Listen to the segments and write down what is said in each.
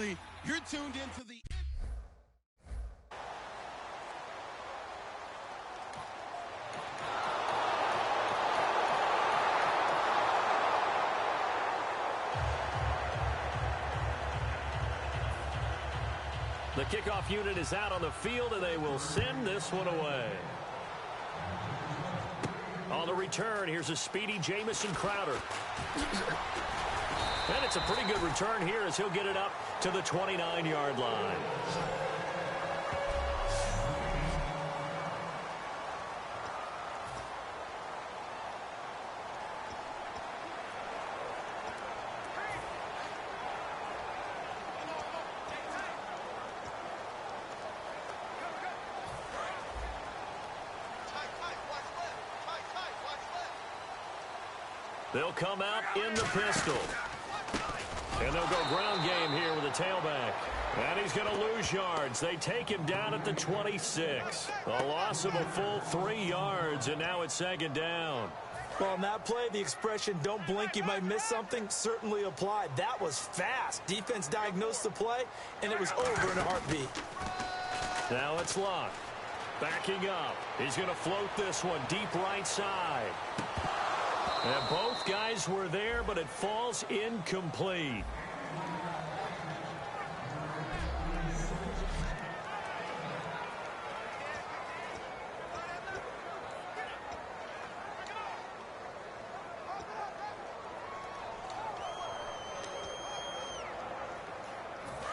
Lee. You're tuned into the... The kickoff unit is out on the field, and they will send this one away. On the return, here's a speedy Jamison Crowder. And it's a pretty good return here as he'll get it up to the 29-yard line. They'll come out in the pistol. And they'll go ground game here with the tailback. And he's going to lose yards. They take him down at the 26. A loss of a full 3 yards, and now it's second down. Well, on that play, the expression, don't blink, you might miss something, certainly applied. That was fast. Defense diagnosed the play, and it was over in a heartbeat. Now it's Luck. Backing up. He's going to float this one deep right side. And both guys were there, but it falls incomplete.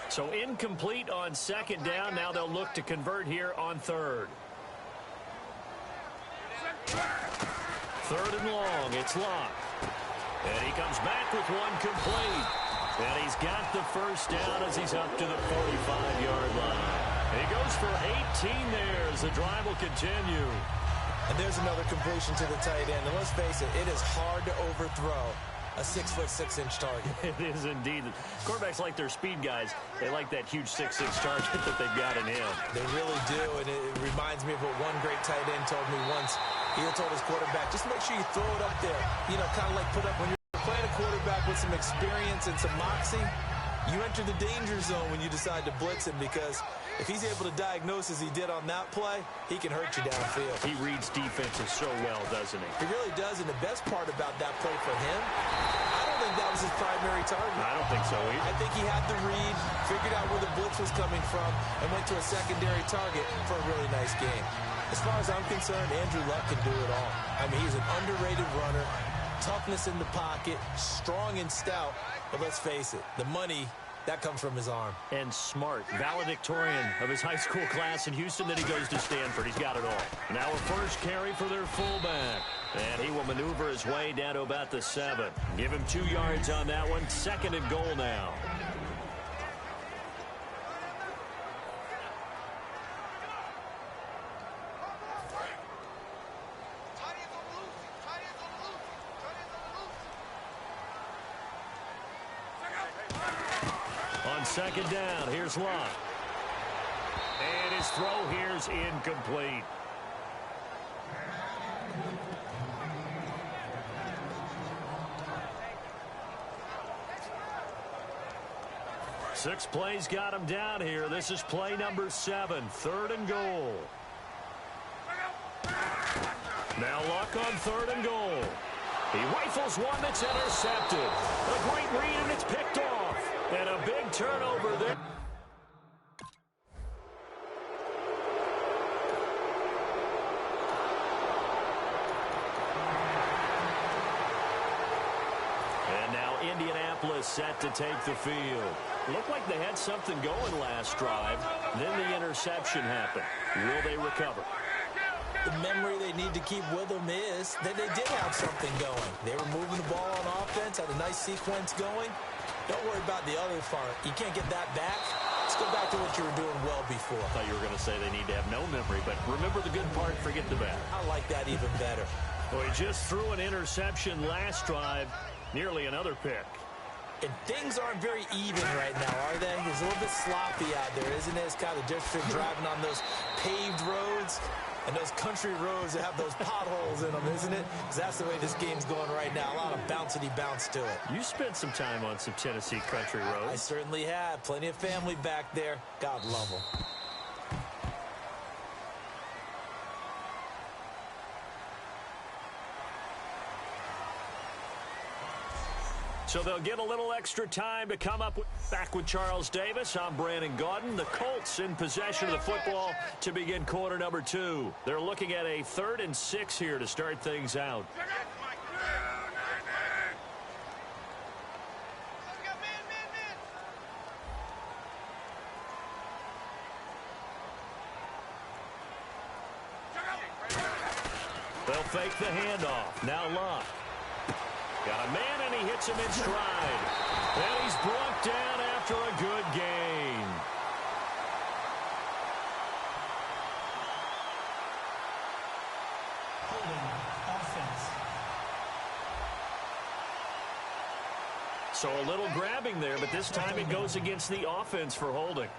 So incomplete on second down. Now they'll look to convert here on third. Third and long, it's Luck. And he comes back with one complete. And he's got the first down as he's up to the 45-yard line. And he goes for 18 there as the drive will continue. And there's another completion to the tight end. And let's face it is hard to overthrow a 6'6" target. It is indeed. Quarterbacks like their speed guys. They like that huge 6'6" target that they've got in him. They really do, and it reminds me of what one great tight end told me once. He told his quarterback, just make sure you throw it up there. You know, kind of like put up when you're playing a quarterback with some experience and some moxie. You enter the danger zone when you decide to blitz him, because if he's able to diagnose as he did on that play, he can hurt you downfield. He reads defenses so well, doesn't he? He really does, and the best part about that play for him, I don't think that was his primary target. I don't think so either. I think he had the read, figured out where the blitz was coming from, and went to a secondary target for a really nice game. As far as I'm concerned, Andrew Luck can do it all. I mean, he's an underrated runner, toughness in the pocket, strong and stout, but let's face it, the money, that comes from his arm. And smart, valedictorian of his high school class in Houston. Then he goes to Stanford. He's got it all. Now a first carry for their fullback. And he will maneuver his way down to about the 7. Give him 2 yards on that one. Second and goal now. On second down, here's Luck. And his throw here's incomplete. Six plays got him down here. This is play number 7, third and goal. Now Luck on third and goal. He rifles one that's intercepted. A great read, and it's picked off. And a big turnover there. And now Indianapolis set to take the field. Looked like they had something going last drive. Then the interception happened. Will they recover? The memory they need to keep with them is that they did have something going. They were moving the ball on offense, had a nice sequence going. Don't worry about the other part. You can't get that back. Let's go back to what you were doing well before. I thought you were going to say they need to have no memory, but remember the good part, forget the bad. I like that even better. Well, he just threw an interception last drive, nearly another pick. And things aren't very even right now, are they? Is It's a little bit sloppy out there, isn't it? It's kind of different driving on those paved roads and those country roads that have those potholes in them, isn't it? Because that's the way this game's going right now. A lot of bouncy bounce to it. You spent some time on some Tennessee country roads. I certainly have. Plenty of family back there. God love them. So they'll get a little extra time to come up back with Charles Davis. I'm Brandon Gaudin. The Colts in possession of the football to begin quarter number 2. They're looking at a 3rd and 6 here to start things out. They'll fake the handoff. Now Luck. Got a man, and he hits him in stride. And he's brought down after a good gain. So a little grabbing there, but this time it goes against the offense for holding.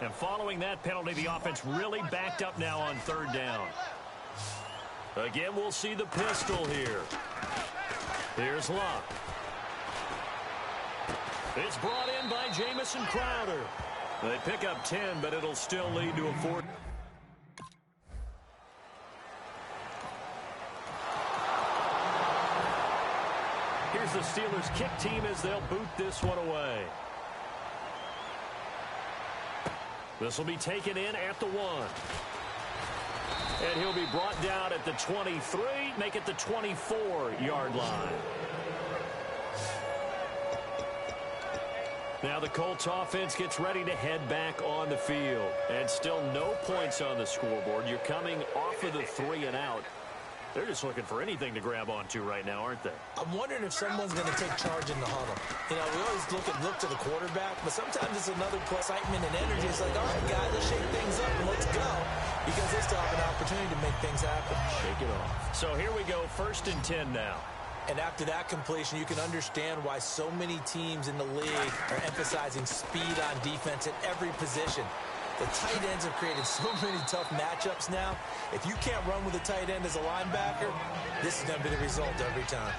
And following that penalty, the offense really backed up now on 3rd down. Again, we'll see the pistol here. Here's Luck. It's brought in by Jamison Crowder. They pick up 10, but it'll still lead to a 4th. Here's the Steelers' kick team as they'll boot this one away. This will be taken in at the 1. And he'll be brought down at the 23, make it the 24-yard line. Now the Colts offense gets ready to head back on the field. And still no points on the scoreboard. You're coming off of the 3 and out. They're just looking for anything to grab onto right now, aren't they? I'm wondering if someone's going to take charge in the huddle. You know, we always look to the quarterback, but sometimes it's another plus excitement and energy. It's like, all right, guys, let's shake things up and let's go, because they still have an opportunity to make things happen. Shake it off. So here we go, 1st and 10 now. And after that completion, you can understand why so many teams in the league are emphasizing speed on defense at every position. The tight ends have created so many tough matchups now. If you can't run with a tight end as a linebacker, this is going to be the result every time.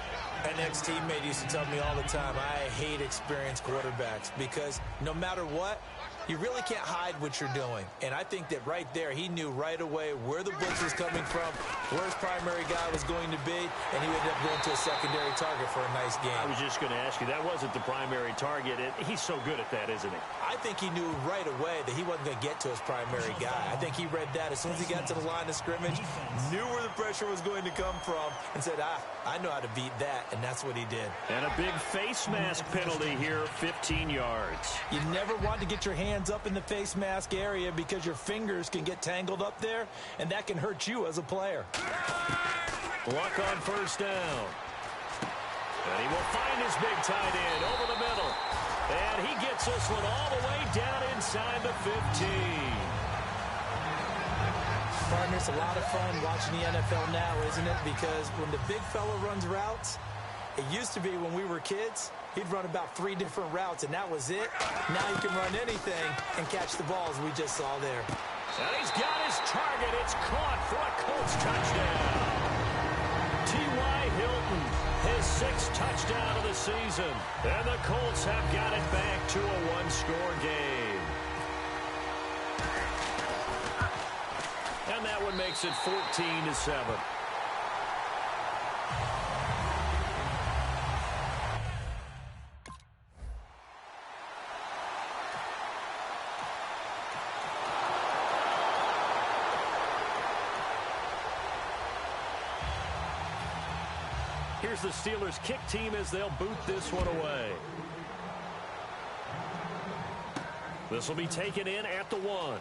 An ex-teammate used to tell me all the time, I hate experienced quarterbacks because no matter what, you really can't hide what you're doing. And I think that right there, he knew right away where the blitz was coming from, where his primary guy was going to be, and he ended up going to a secondary target for a nice game. I was just going to ask you, that wasn't the primary target. He's so good at that, isn't he? I think he knew right away that he wasn't going to get to his primary guy. I think he read that as soon as he got to the line of scrimmage, knew where the pressure was going to come from, and said, I know how to beat that, and that's what he did. And a big face mask penalty here, 15 yards. You never want to get your hands up in the face mask area because your fingers can get tangled up there, and that can hurt you as a player. Luck on 1st down. And he will find his big tight end over the middle. And he gets this one all the way down inside the 15. Partner, it's a lot of fun watching the NFL now, isn't it? Because when the big fella runs routes, it used to be when we were kids, he'd run about 3 different routes, and that was it. Now he can run anything and catch the ball, as we just saw there. And he's got his target. It's caught for a Colts touchdown. T.Y. Hilton, his 6th touchdown of the season. And the Colts have got it back to a 1-score game. And that one makes it 14-7. Here's the Steelers' kick team as they'll boot this one away. This will be taken in at the 1.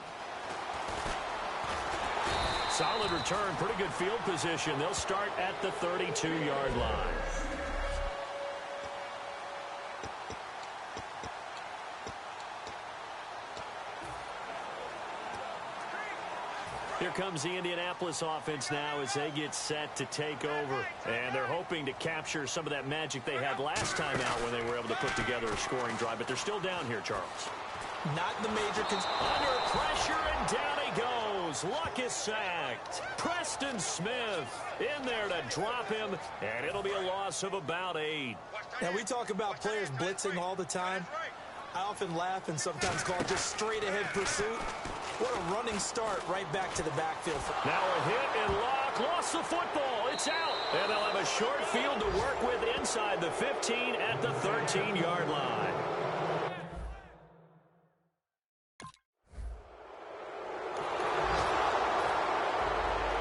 Solid return, pretty good field position. They'll start at the 32-yard line. Here comes the Indianapolis offense now as they get set to take over. And they're hoping to capture some of that magic they had last time out when they were able to put together a scoring drive. But they're still down here, Charles. Not the major under pressure, and down he goes. Luck is sacked. Preston Smith in there to drop him, and it'll be a loss of about 8. Now, we talk about players blitzing all the time. I often laugh and sometimes call it just straight-ahead pursuit. What a running start right back to the backfield. Now a hit, and Luck lost the football. It's out. And they'll have a short field to work with inside the 15 at the 13-yard line.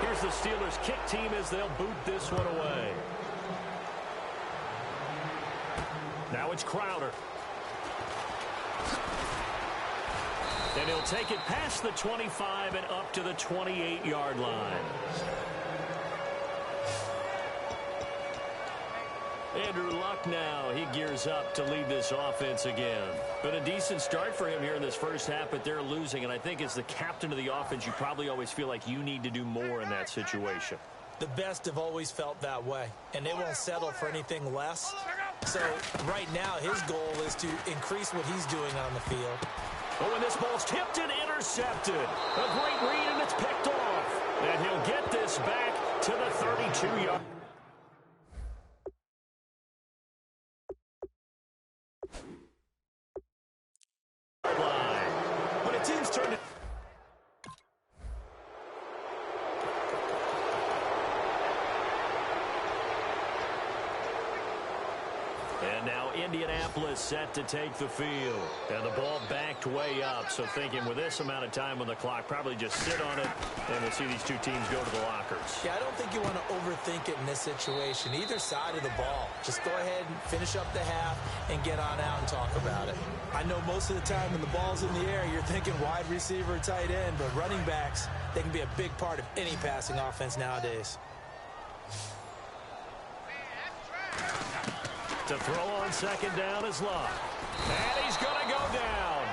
Here's the Steelers' kick team as they'll boot this one away. Now it's Crowder. And he'll take it past the 25 and up to the 28-yard line. Andrew Luck now, he gears up to lead this offense again. Been a decent start for him here in this first half, but they're losing. And I think as the captain of the offense, you probably always feel like you need to do more in that situation. The best have always felt that way, and they won't settle for anything less. So right now, his goal is to increase what he's doing on the field. Oh, and this ball's tipped and intercepted. A great read, and it's picked off. And he'll get this back to the 32-yard line. When a team's turned it... And now Indianapolis set to take the field. And the ball backed way up. So thinking with this amount of time on the clock, probably just sit on it, and we'll see these two teams go to the lockers. Yeah, I don't think you want to overthink it in this situation. Either side of the ball. Just go ahead and finish up the half and get on out and talk about it. I know most of the time when the ball's in the air, you're thinking wide receiver, tight end, but running backs, they can be a big part of any passing offense nowadays. To throw on second down is Luck. And he's going to go down.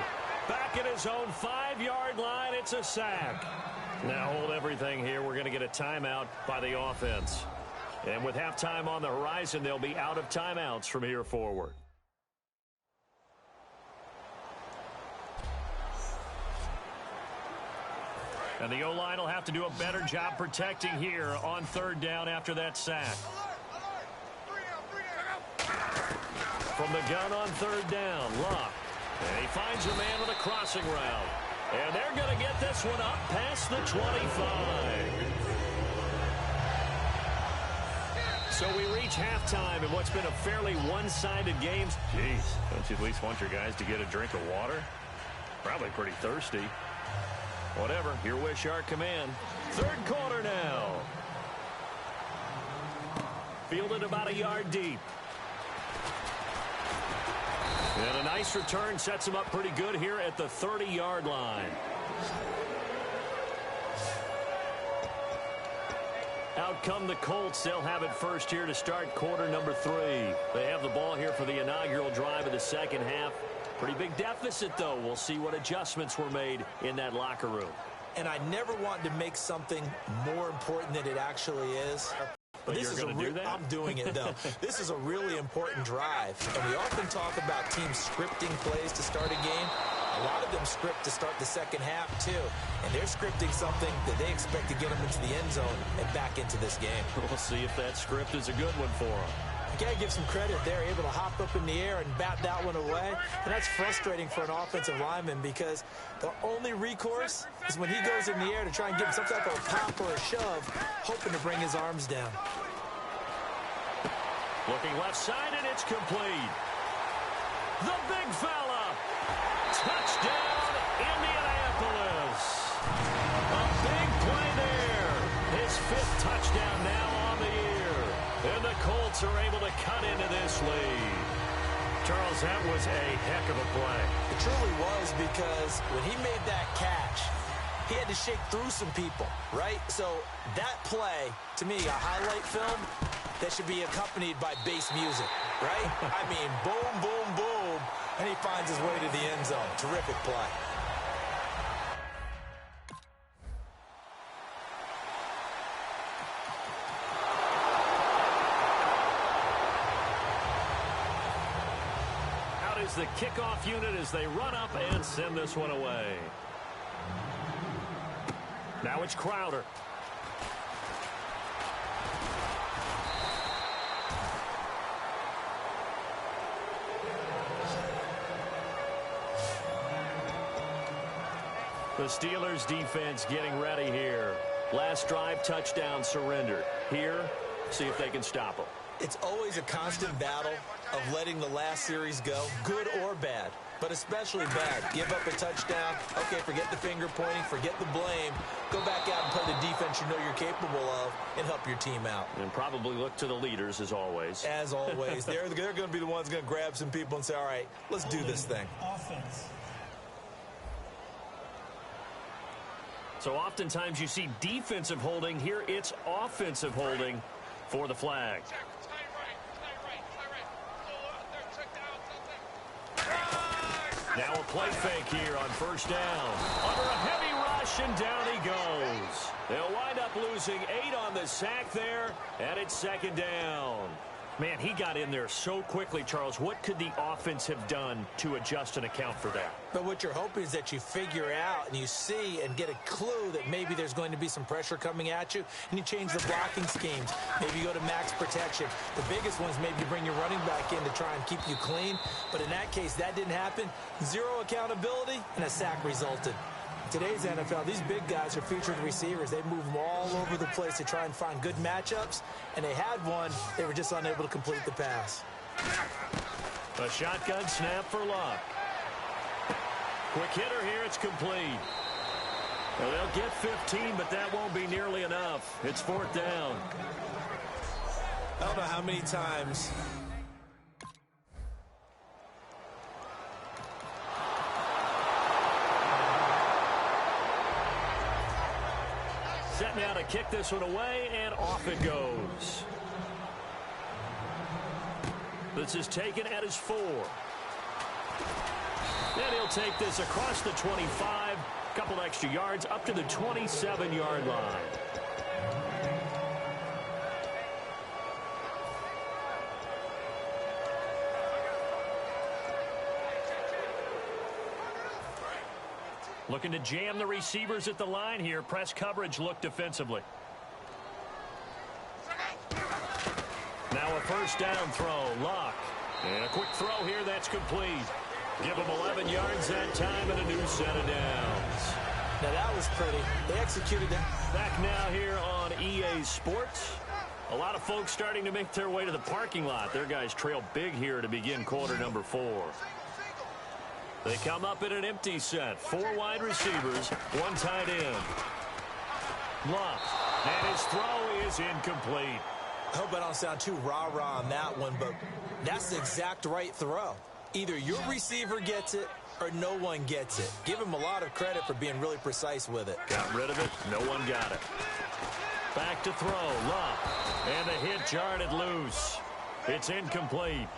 Back at his own 5-yard line, it's a sack. Now hold everything here. We're going to get a timeout by the offense. And with halftime on the horizon, they'll be out of timeouts from here forward. And the O-line will have to do a better job protecting here on third down after that sack. From the gun on third down, Luck. And he finds a man with a crossing route. And they're going to get this one up past the 25. So we reach halftime in what's been a fairly one-sided game. Jeez, don't you at least want your guys to get a drink of water? Probably pretty thirsty. Whatever, your wish, our command. Third quarter now. Fielded about a yard deep. And a nice return sets him up pretty good here at the 30-yard line. Out come the Colts. They'll have it first here to start quarter number 3. They have the ball here for the inaugural drive of the second half. Pretty big deficit, though. We'll see what adjustments were made in that locker room. And I never wanted to make something more important than it actually is. But this is do that? I'm doing it, though. This is a really important drive. And we often talk about teams scripting plays to start a game. A lot of them script to start the second half, too. And they're scripting something that they expect to get them into the end zone and back into this game. We'll see if that script is a good one for them. You got to give some credit. They're able to hop up in the air and bat that one away. And that's frustrating for an offensive lineman because the only recourse is when he goes in the air to try and give him some type of a pop or a shove, hoping to bring his arms down. Looking left side, and it's complete. The big fella. Touchdown, Indianapolis. A big play there. His 5th touchdown now on the year. And the Colts are able to cut into this lead. Charles, that was a heck of a play. It truly was because when he made that catch, he had to shake through some people, right? So that play, to me, a highlight film that should be accompanied by bass music, right? I mean, boom, boom, boom, and he finds his way to the end zone. Terrific play. is the kickoff unit as they run up and send this one away. Now it's Crowder. The Steelers defense getting ready here. Last drive, touchdown, surrendered. Here, see if they can stop them. It's always a constant battle of letting the last series go, good or bad, but especially bad. Give up a touchdown. Okay, forget the finger pointing, forget the blame. Go back out and play the defense you know you're capable of and help your team out. And probably look to the leaders as always. As always. They're going to be the ones going to grab some people and say, all right, let's do this thing. Offense. So oftentimes you see defensive holding. Here it's offensive holding for the flag. Now a play fake here on first down. Under a heavy rush, and down he goes. They'll wind up losing 8 on the sack there, and it's second down. Man, he got in there so quickly, Charles. What could the offense have done to adjust and account for that? But what you're hoping is that you figure out and you see and get a clue that maybe there's going to be some pressure coming at you, and you change the blocking schemes. Maybe you go to max protection. The biggest ones, maybe you bring your running back in to try and keep you clean. But in that case, that didn't happen. Zero accountability, and a sack resulted. Today's NFL, these big guys are featured receivers. They move them all over the place to try and find good matchups, and they had one. They were just unable to complete the pass. A shotgun snap for Luck. Quick hitter here, it's complete. Well, they'll get 15, but that won't be nearly enough. It's fourth down. I don't know how many times set now to kick this one away, and off it goes. This is taken at his 4. And he'll take this across the 25, couple extra yards up to the 27-yard line. Looking to jam the receivers at the line here. Press coverage look defensively. Now a first down throw. Luck. And a quick throw here that's complete. Give them 11 yards that time and a new set of downs. Now that was pretty. They executed that. Back now here on EA Sports. A lot of folks starting to make their way to the parking lot. Their guys trail big here to begin quarter number 4. They come up in an empty set. 4 wide receivers, 1 tight end. Luck. And his throw is incomplete. I hope I don't sound too rah-rah on that one, but that's the exact right throw. Either your receiver gets it or no one gets it. Give him a lot of credit for being really precise with it. Got rid of it. No one got it. Back to throw. Luck. And the hit jarred loose. It's incomplete.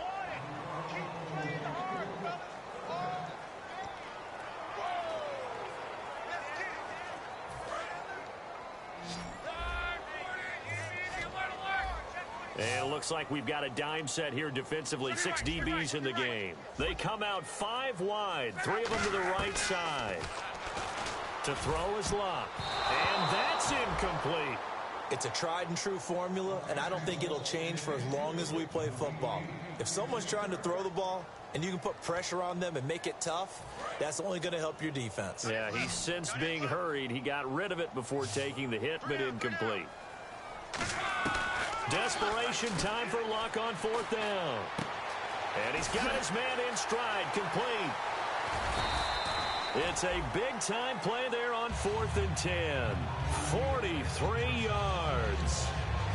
And it looks like we've got a dime set here defensively. 6 DBs in the game. They come out 5 wide. 3 of them to the right side. To throw is Luck. And that's incomplete. It's a tried and true formula, and I don't think it'll change for as long as we play football. If someone's trying to throw the ball and you can put pressure on them and make it tough, that's only going to help your defense. Yeah, he sensed being hurried. He got rid of it before taking the hit, but incomplete. Desperation time for Luck on 4th down. And he's got his man in stride, complete. It's a big-time play there on 4th and 10. 43 yards.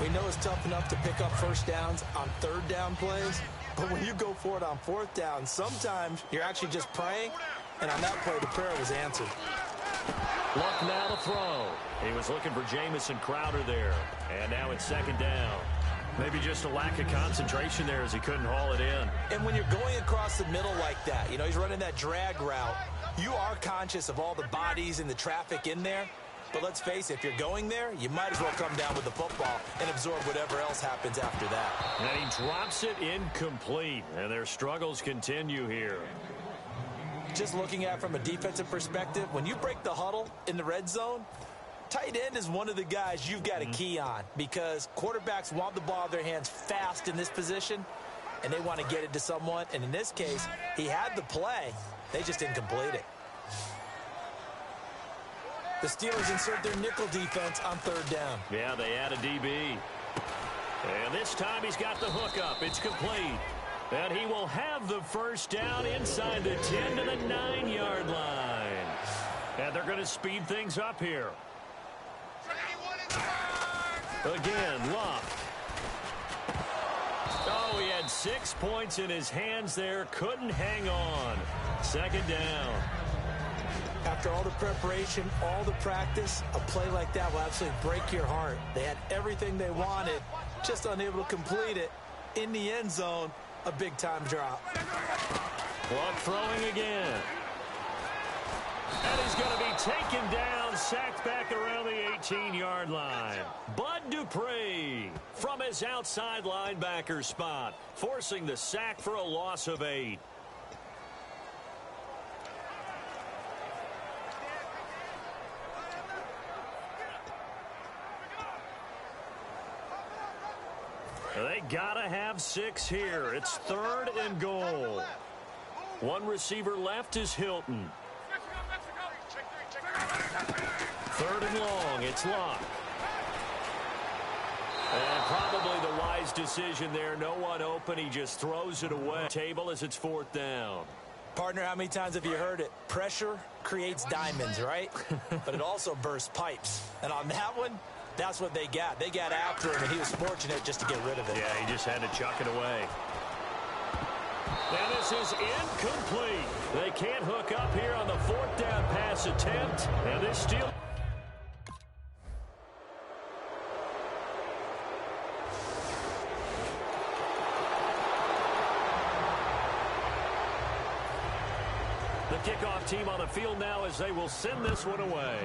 We know it's tough enough to pick up first downs on 3rd down plays, but when you go for it on 4th down, sometimes you're actually just praying, and on that play, the prayer was answered. Luck now to throw. He was looking for Jamison Crowder there. And now it's 2nd down. Maybe just a lack of concentration there as he couldn't haul it in. And when you're going across the middle like that, you know, he's running that drag route, you are conscious of all the bodies and the traffic in there. But let's face it, if you're going there, you might as well come down with the football and absorb whatever else happens after that. And he drops it incomplete, and their struggles continue here. Just looking at it from a defensive perspective, when you break the huddle in the red zone, tight end is one of the guys you've got to key on because quarterbacks want the ball in their hands fast in this position, and they want to get it to someone. And in this case, he had the play. They just didn't complete it. The Steelers insert their nickel defense on third down. Yeah, they add a DB. And this time he's got the hookup. It's complete. And he will have the first down inside the 10 to the 9-yard line. And they're going to speed things up here. Again, Luck. Oh, he had 6 points in his hands there. Couldn't hang on. Second down. After all the preparation, all the practice, a play like that will absolutely break your heart. They had everything they wanted, just unable to complete it. In the end zone, a big-time drop. Luck throwing again. And he's going to be taken down, sacked back around the 18-yard line. Bud Dupree from his outside linebacker spot, forcing the sack for a loss of 8. They gotta have 6 here. It's 3rd and goal. One receiver left is Hilton. 3rd and long. It's Luck. And probably the wise decision there. No one open. He just throws it away. Table as it's 4th down. Partner, how many times have you heard it? Pressure creates diamonds, right? But it also bursts pipes. And on that one, that's what they got. They got after him, and he was fortunate just to get rid of it. Yeah, he just had to chuck it away. And this is incomplete. They can't hook up here on the 4th down pass attempt. And this steal. The kickoff team on the field now as they will send this one away.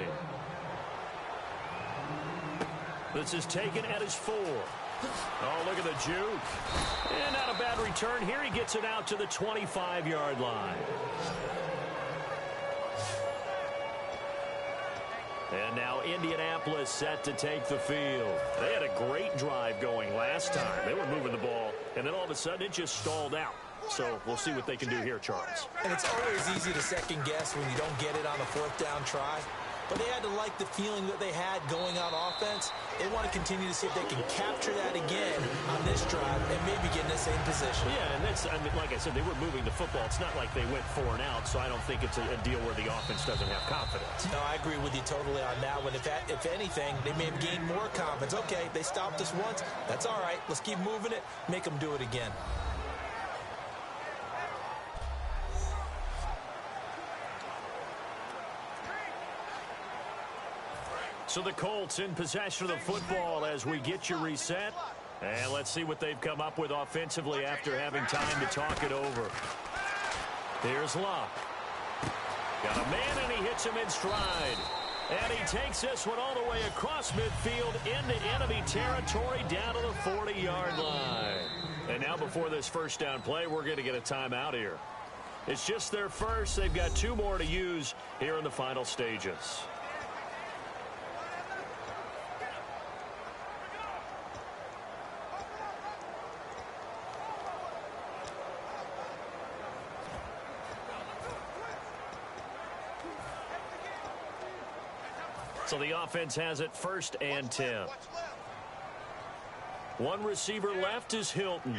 This is taken at his 4. Oh, look at the juke. And not a bad return here. He gets it out to the 25-yard line. And now Indianapolis set to take the field. They had a great drive going last time. They were moving the ball, and then all of a sudden it just stalled out. So we'll see what they can do here, Charles. And it's always easy to second guess when you don't get it on the 4th down try. But they had to like the feeling that they had going on offense. They want to continue to see if they can capture that again on this drive and maybe get in the same position. Yeah, and that's, I mean, like I said, they were moving the football. It's not like they went 4 and out, so I don't think it's a deal where the offense doesn't have confidence. No, I agree with you totally on that one. If anything, they may have gained more confidence. Okay, they stopped us once. That's all right. Let's keep moving it. Make them do it again. So the Colts in possession of the football as we get you reset. And let's see what they've come up with offensively after having time to talk it over. Here's Luck. Got a man, and he hits him in stride. And he takes this one all the way across midfield into enemy territory down to the 40-yard line. And now before this first down play, we're going to get a timeout here. It's just their first. They've got 2 more to use here in the final stages. So the offense has it 1st and 10. One receiver left is Hilton.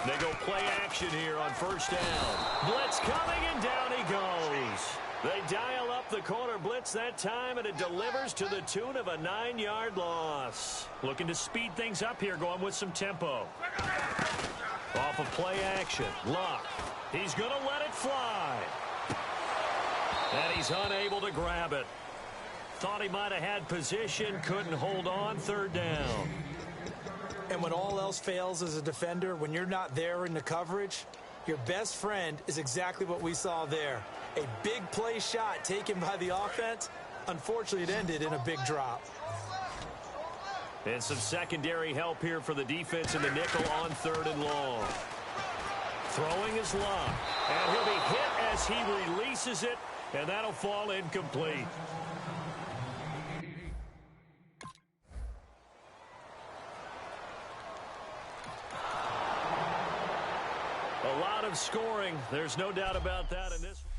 They go play action here on 1st down. Blitz coming, and down he goes. They dial up the corner blitz that time, and it delivers to the tune of a 9-yard loss. Looking to speed things up here, going with some tempo. Off of play action, Luck. He's going to let it fly. And he's unable to grab it. Thought he might have had position, couldn't hold on, 3rd down. And when all else fails as a defender, when you're not there in the coverage, your best friend is exactly what we saw there. A big play shot taken by the offense, Unfortunately, it ended in a big drop. And some secondary help here for the defense in the nickel on 3rd and long. Throwing his lob. And he'll be hit as he releases it, and that'll fall incomplete. A lot of scoring. There's no doubt about that in this one.